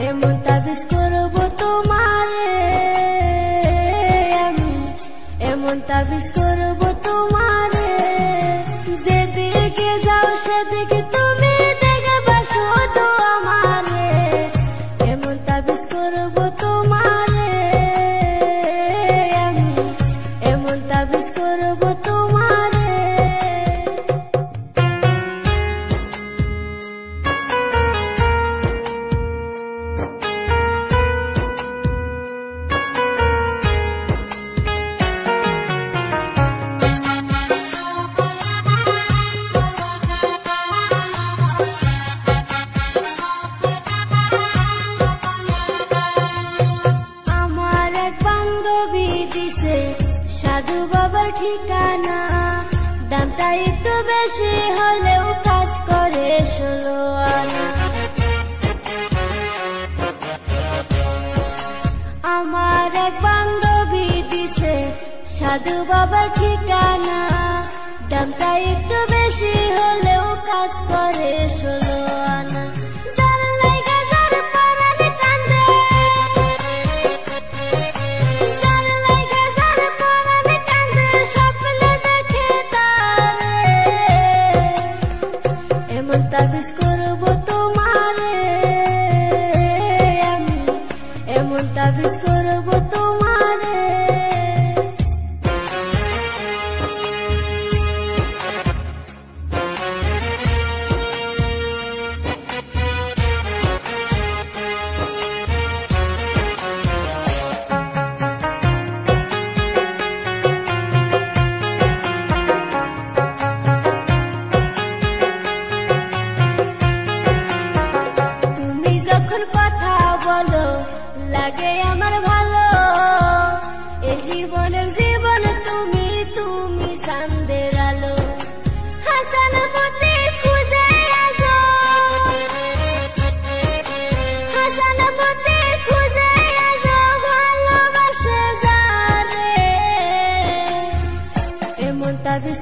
এমন তাবিজ করব তোমারে আমি, এমন তাবিজ করব তোমারে, যেদিকে যাও সেদিকে তুমি দেখবা শুধু আমারে। এমন তাবিজ করব তোমারে আমি, এমন তাবিজ করব তোমারে। সাধু বাবার ঠিকানা, দামটা একটু বেশি হলেও কাজ করে 16 আনা। আমার এক বান্ধবী দিছে সাধু বাবার ঠিকানা, দামটা একটু বেশি হলেও কাজ করে 16 আনা। এমন তাবিজ করব তোমারে আমি, এমন তাবিজ করব তোমারে। কথা বলো লাগে আমার ভালো, এই জীবনের জীবন তুমি, তুমি চাঁদের আলো। হাসান মতে খুঁজে আসো, হাসান মতে খুঁজে আসো, ভালোবাসা যারে। এমন তাবিজ